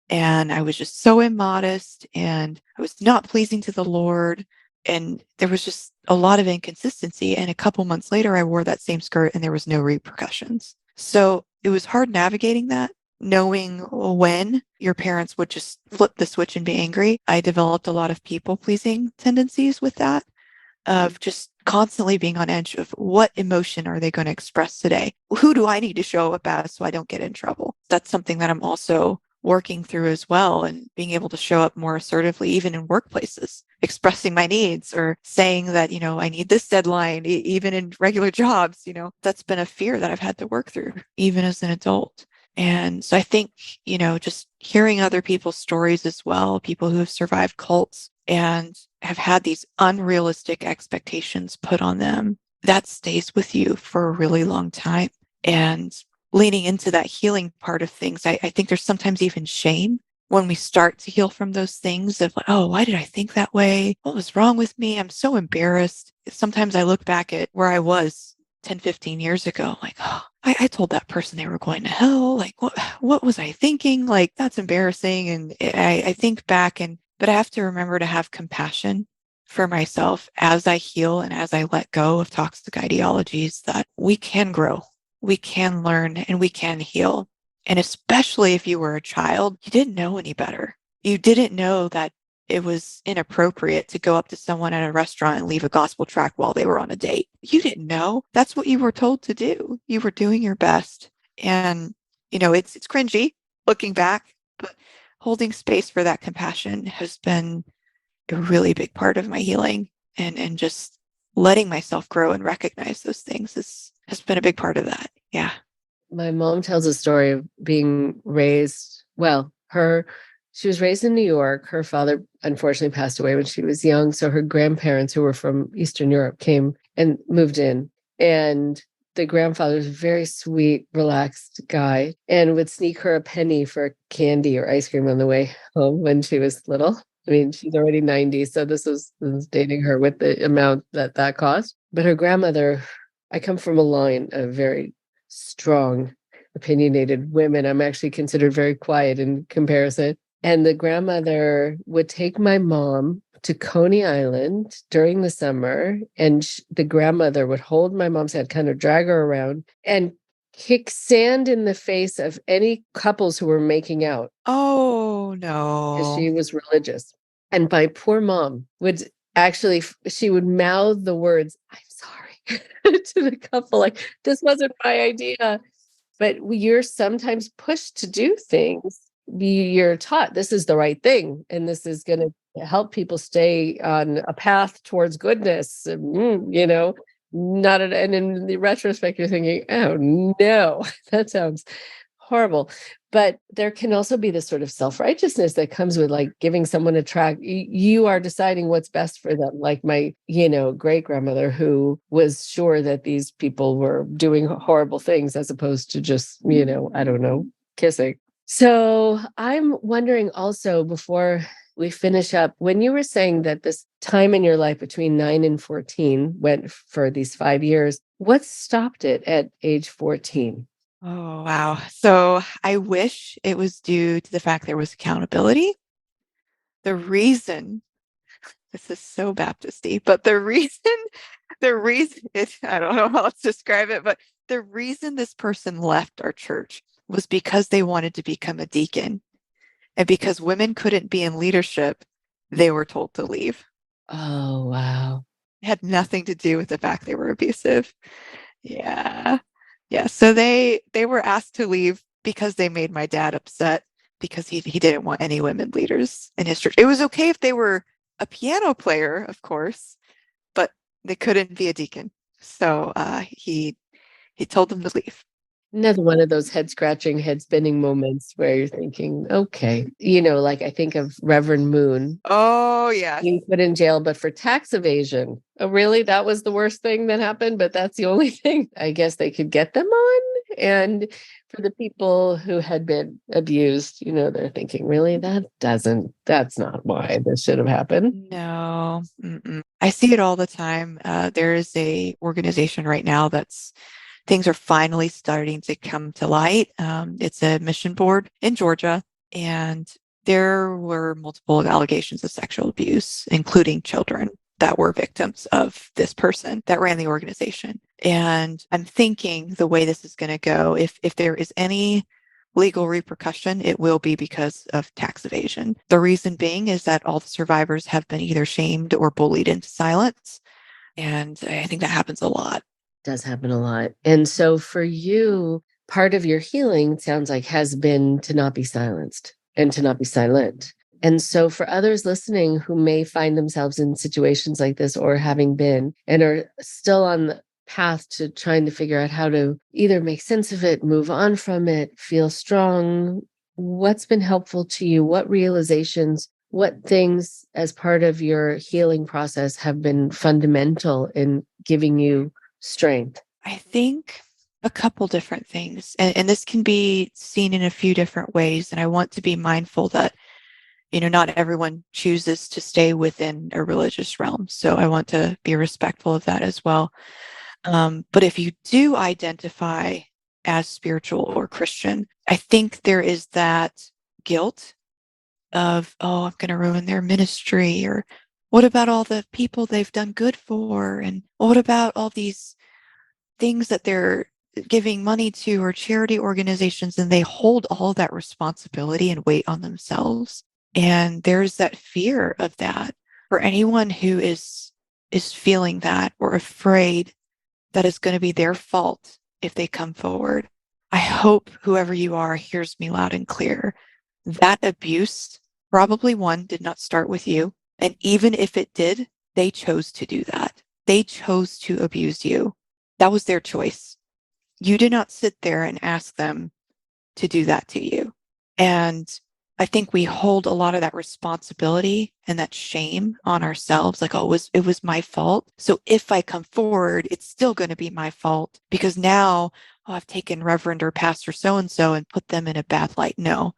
And I was just so immodest and I was not pleasing to the Lord. And there was just a lot of inconsistency. And a couple months later, I wore that same skirt and there was no repercussions. So it was hard navigating that. knowing when your parents would just flip the switch and be angry, I developed a lot of people-pleasing tendencies with that, of just constantly being on edge of what emotion are they going to express today? Who do I need to show up as so I don't get in trouble? That's something that I'm also working through as well, and being able to show up more assertively, even in workplaces, expressing my needs or saying that, I need this deadline, even in regular jobs, that's been a fear that I've had to work through, even as an adult. And so I think, just hearing other people's stories as well, people who have survived cults and have had these unrealistic expectations put on them, that stays with you for a really long time. And leaning into that healing part of things, I think there's sometimes even shame when we start to heal from those things of like, oh, why did I think that way? What was wrong with me? I'm so embarrassed. Sometimes I look back at where I was 10, 15 years ago, like, oh, I told that person they were going to hell. Like, what was I thinking? Like, that's embarrassing. And I think back, but I have to remember to have compassion for myself as I heal and as I let go of toxic ideologies, that we can grow, we can learn, and we can heal. And especially if you were a child, you didn't know any better. You didn't know that it was inappropriate to go up to someone at a restaurant and leave a gospel tract while they were on a date. You didn't know. That's what you were told to do. You were doing your best. And, it's cringy looking back, but holding space for that compassion has been a really big part of my healing, and just letting myself grow and recognize those things has been a big part of that. Yeah. My mom tells a story of being raised, she was raised in New York. Her father unfortunately passed away when she was young. So her grandparents, who were from Eastern Europe, came and moved in. And the grandfather was a very sweet, relaxed guy and would sneak her a penny for candy or ice cream on the way home when she was little. I mean, she's already 90, so this was dating her with the amount that cost. But her grandmother, I come from a line of very strong, opinionated women. I'm actually considered very quiet in comparison. And the grandmother would take my mom to Coney Island during the summer, and the grandmother would hold my mom's hand, kind of drag her around, and kick sand in the face of any couples who were making out. Oh, Because no. she was religious. And my poor mom would actually, she would mouth the words, "I'm sorry," to the couple, like, this wasn't my idea. But you're sometimes pushed to do things. You're taught this is the right thing, and this is going to help people stay on a path towards goodness. And in the retrospect, you're thinking, oh no, that sounds horrible. But there can also be this sort of self-righteousness that comes with like giving someone a track. You are deciding what's best for them. Like my, great grandmother, who was sure that these people were doing horrible things as opposed to just, I don't know, kissing. So I'm wondering also, before we finish up, when you were saying that this time in your life between 9 and 14 went for these 5 years, what stopped it at age 14? Oh, wow. So I wish it was due to the fact there was accountability. The reason, this is so Baptisty, but the reason I don't know how else to describe it, but the reason this person left our church was because they wanted to become a deacon. And because women couldn't be in leadership, they were told to leave. Oh, wow. It had nothing to do with the fact they were abusive. Yeah. Yeah. So they were asked to leave because they made my dad upset, because he didn't want any women leaders in his church. It was okay if they were a piano player, of course, but they couldn't be a deacon. So he told them to leave. Another one of those head scratching, head spinning moments where you're thinking, okay, like I think of Reverend Moon Oh, yeah. being put in jail, but for tax evasion. Oh, really? That was the worst thing that happened, but that's the only thing I guess they could get them on. And for the people who had been abused, they're thinking, really, that's not why this should have happened. No. I see it all the time. There is a organization right now things are finally starting to come to light. It's a mission board in Georgia, and there were multiple allegations of sexual abuse, including children that were victims of this person that ran the organization. And I'm thinking the way this is going to go, if there is any legal repercussion, it will be because of tax evasion. The reason being is that all the survivors have been either shamed or bullied into silence. And I think that happens a lot. Does happen a lot. And so for you, part of your healing, it sounds like, has been to not be silenced and to not be silent. And so for others listening who may find themselves in situations like this or having been and are still on the path to trying to figure out how to either make sense of it, move on from it, feel strong, what's been helpful to you? What realizations, what things as part of your healing process have been fundamental in giving you strength? I think a couple different things, and this can be seen in a few different ways. And I want to be mindful that, not everyone chooses to stay within a religious realm. So I want to be respectful of that as well. But if you do identify as spiritual or Christian, I think there is that guilt of, oh, I'm going to ruin their ministry, or what about all the people they've done good for? And what about all these things that they're giving money to or charity organizations, and they hold all that responsibility and weight on themselves. And there's that fear of that for anyone who is feeling that or afraid that it's going to be their fault if they come forward. I hope whoever you are hears me loud and clear. That abuse, probably one, did not start with you. And even if it did, they chose to do that. They chose to abuse you. That was their choice. You did not sit there and ask them to do that to you. And I think we hold a lot of that responsibility and that shame on ourselves, like, oh, it was my fault. So if I come forward, it's still going to be my fault because now I've taken Reverend or Pastor so-and-so and put them in a bad light. No,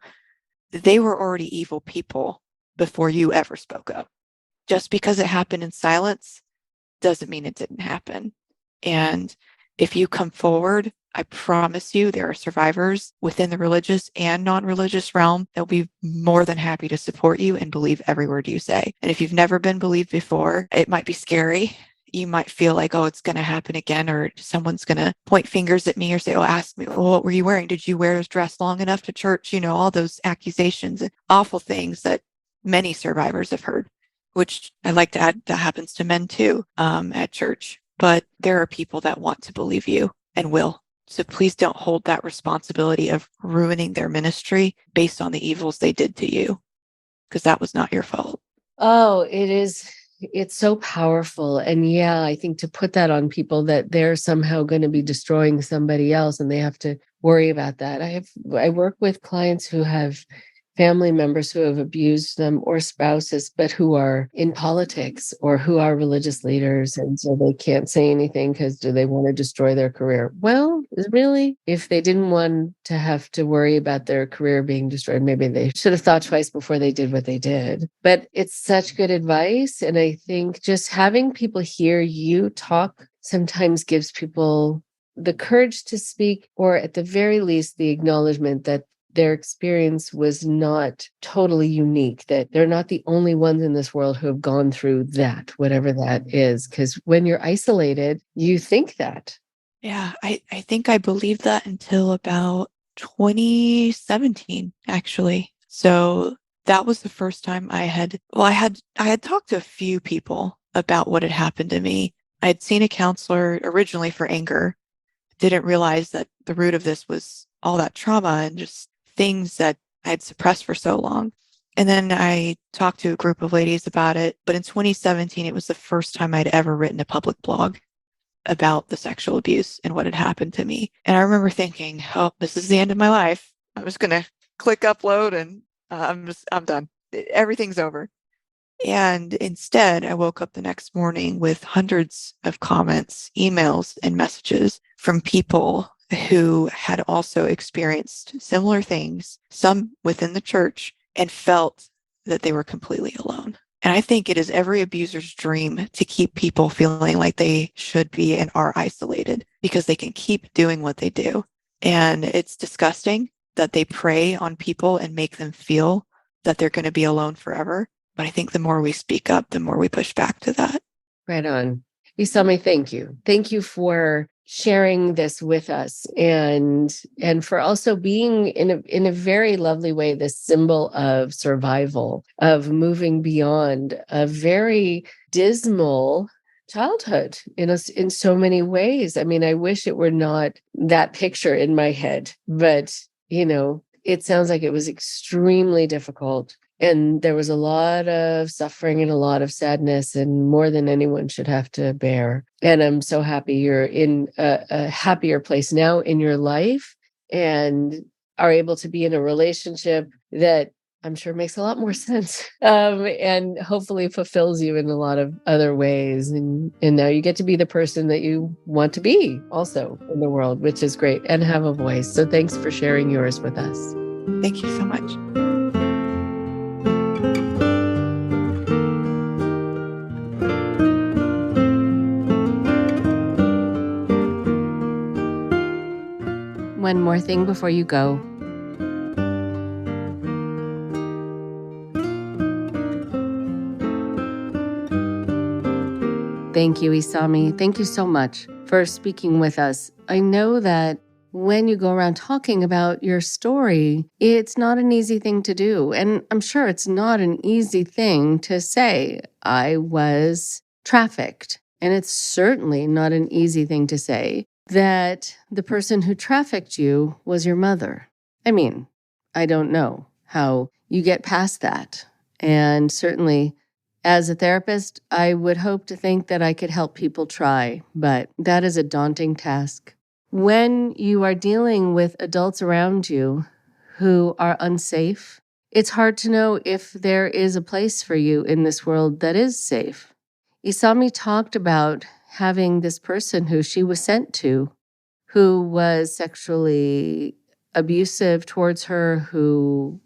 they were already evil people before you ever spoke up. Just because it happened in silence doesn't mean it didn't happen. And if you come forward, I promise you there are survivors within the religious and non-religious realm that will be more than happy to support you and believe every word you say. And if you've never been believed before, it might be scary. You might feel like, oh, it's going to happen again, or someone's going to point fingers at me or say, oh, ask me, well, what were you wearing? Did you wear this dress long enough to church? All those accusations and awful things that many survivors have heard, which I like to add that happens to men too at church. But there are people that want to believe you and will. So please don't hold that responsibility of ruining their ministry based on the evils they did to you, because that was not your fault. Oh, it is. It's so powerful. And yeah, I think to put that on people that they're somehow going to be destroying somebody else and they have to worry about that. I work with clients who have family members who have abused them or spouses, but who are in politics or who are religious leaders. And so they can't say anything because do they want to destroy their career? Well, really, if they didn't want to have to worry about their career being destroyed, maybe they should have thought twice before they did what they did. But it's such good advice. And I think just having people hear you talk sometimes gives people the courage to speak, or at the very least, the acknowledgement that their experience was not totally unique, that they're not the only ones in this world who have gone through that, whatever that is. Because when you're isolated, you think that. Yeah, I think I believed that until about 2017, actually. So that was the first time I had talked to a few people about what had happened to me. I had seen a counselor originally for anger, didn't realize that the root of this was all that trauma and just things that I had suppressed for so long. And then I talked to a group of ladies about it. But in 2017, it was the first time I'd ever written a public blog about the sexual abuse and what had happened to me. And I remember thinking, oh, this is the end of my life. I'm just going to click upload and I'm done. Everything's over. And instead, I woke up the next morning with hundreds of comments, emails, and messages from people who had also experienced similar things, some within the church, and felt that they were completely alone. And I think it is every abuser's dream to keep people feeling like they should be and are isolated because they can keep doing what they do. And it's disgusting that they prey on people and make them feel that they're going to be alone forever. But I think the more we speak up, the more we push back to that. Right on. Isami, thank you. Thank you for sharing this with us, and for also being in a very lovely way this symbol of survival, of moving beyond a very dismal childhood in so many ways. I mean, I wish it were not that picture in my head, but it sounds like it was extremely difficult. And there was a lot of suffering and a lot of sadness, and more than anyone should have to bear. And I'm so happy you're in a happier place now in your life and are able to be in a relationship that I'm sure makes a lot more sense, and hopefully fulfills you in a lot of other ways. And now you get to be the person that you want to be also in the world, which is great, and have a voice. So thanks for sharing yours with us. Thank you so much. One more thing before you go. Thank you, Isami. Thank you so much for speaking with us. I know that when you go around talking about your story, it's not an easy thing to do. And I'm sure it's not an easy thing to say, I was trafficked. And it's certainly not an easy thing to say that the person who trafficked you was your mother. I mean, I don't know how you get past that. And certainly, as a therapist, I would hope to think that I could help people try, but that is a daunting task. When you are dealing with adults around you who are unsafe, it's hard to know if there is a place for you in this world that is safe. Isami talked about having this person who she was sent to, who was sexually abusive towards her, who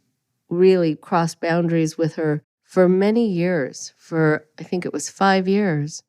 really crossed boundaries with her for many years, for I think it was 5 years,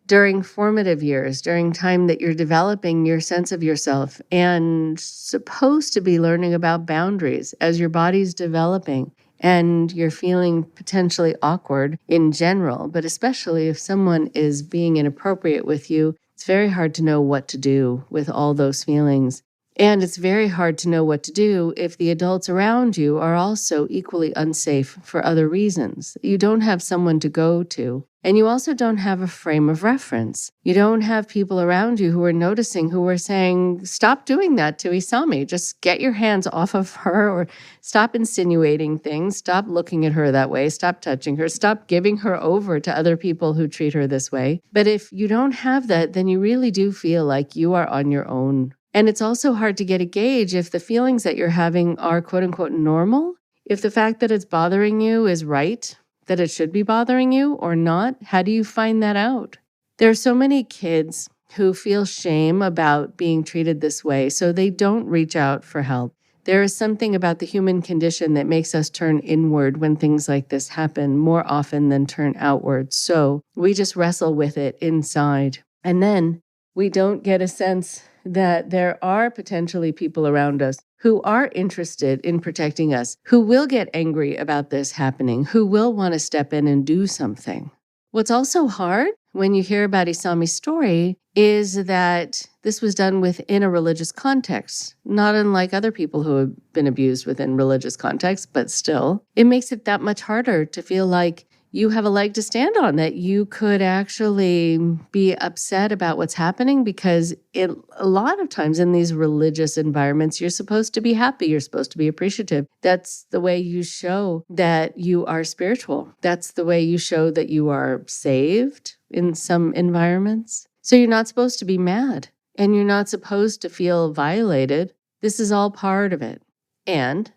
during formative years, during time that you're developing your sense of yourself and supposed to be learning about boundaries as your body's developing and you're feeling potentially awkward in general, but especially if someone is being inappropriate with you, it's very hard to know what to do with all those feelings. And it's very hard to know what to do if the adults around you are also equally unsafe for other reasons. You don't have someone to go to. And you also don't have a frame of reference. You don't have people around you who are noticing, who are saying, stop doing that to Isami. Just get your hands off of her, or stop insinuating things. Stop looking at her that way. Stop touching her. Stop giving her over to other people who treat her this way. But if you don't have that, then you really do feel like you are on your own. And it's also hard to get a gauge if the feelings that you're having are quote unquote normal, if the fact that it's bothering you is right, that it should be bothering you or not. How do you find that out? There are so many kids who feel shame about being treated this way, so they don't reach out for help. There is something about the human condition that makes us turn inward when things like this happen more often than turn outward. So we just wrestle with it inside. And then we don't get a sense that there are potentially people around us who are interested in protecting us, who will get angry about this happening, who will want to step in and do something. What's also hard when you hear about Isami's story is that this was done within a religious context, not unlike other people who have been abused within religious contexts, but still, it makes it that much harder to feel like you have a leg to stand on, that you could actually be upset about what's happening, because a lot of times in these religious environments, you're supposed to be happy. You're supposed to be appreciative. That's the way you show that you are spiritual. That's the way you show that you are saved in some environments. So you're not supposed to be mad, and you're not supposed to feel violated. This is all part of it. And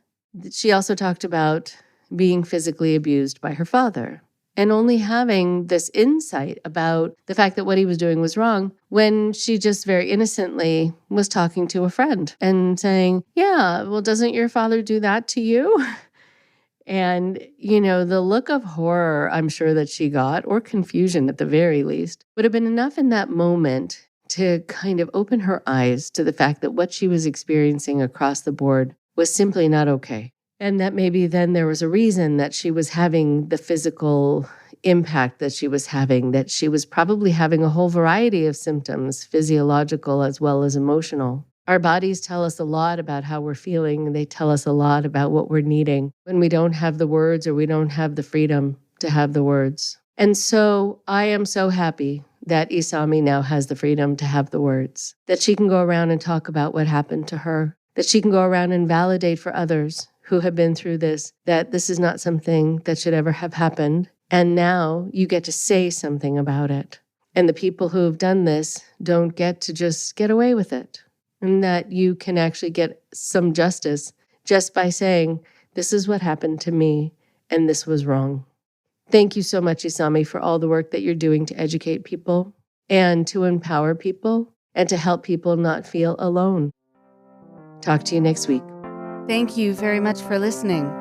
she also talked about being physically abused by her father, and only having this insight about the fact that what he was doing was wrong when she just very innocently was talking to a friend and saying, yeah, well, doesn't your father do that to you? And, the look of horror I'm sure that she got, or confusion at the very least, would have been enough in that moment to kind of open her eyes to the fact that what she was experiencing across the board was simply not okay. And that maybe then there was a reason that she was having the physical impact that she was having, that she was probably having a whole variety of symptoms, physiological as well as emotional. Our bodies tell us a lot about how we're feeling, and they tell us a lot about what we're needing when we don't have the words or we don't have the freedom to have the words. And so I am so happy that Isami now has the freedom to have the words, that she can go around and talk about what happened to her, that she can go around and validate for others who have been through this, that this is not something that should ever have happened. And now you get to say something about it. And the people who have done this don't get to just get away with it. And that you can actually get some justice just by saying, this is what happened to me, and this was wrong. Thank you so much, Isami, for all the work that you're doing to educate people and to empower people and to help people not feel alone. Talk to you next week. Thank you very much for listening.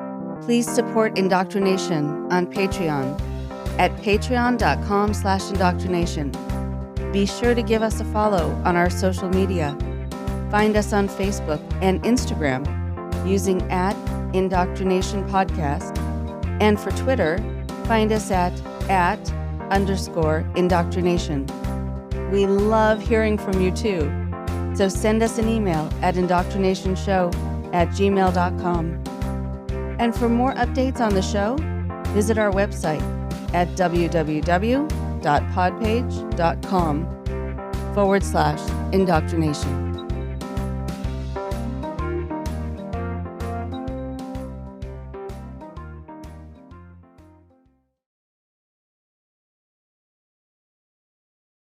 Please support Indoctrination on Patreon at patreon.com/indoctrination. Be sure to give us a follow on our social media. Find us on Facebook and Instagram using @Indoctrination Podcast. And for Twitter, find us at @_indoctrination. We love hearing from you too. So send us an email at indoctrinationshow@gmail.com. And for more updates on the show, visit our website at www.podpage.com/indoctrination.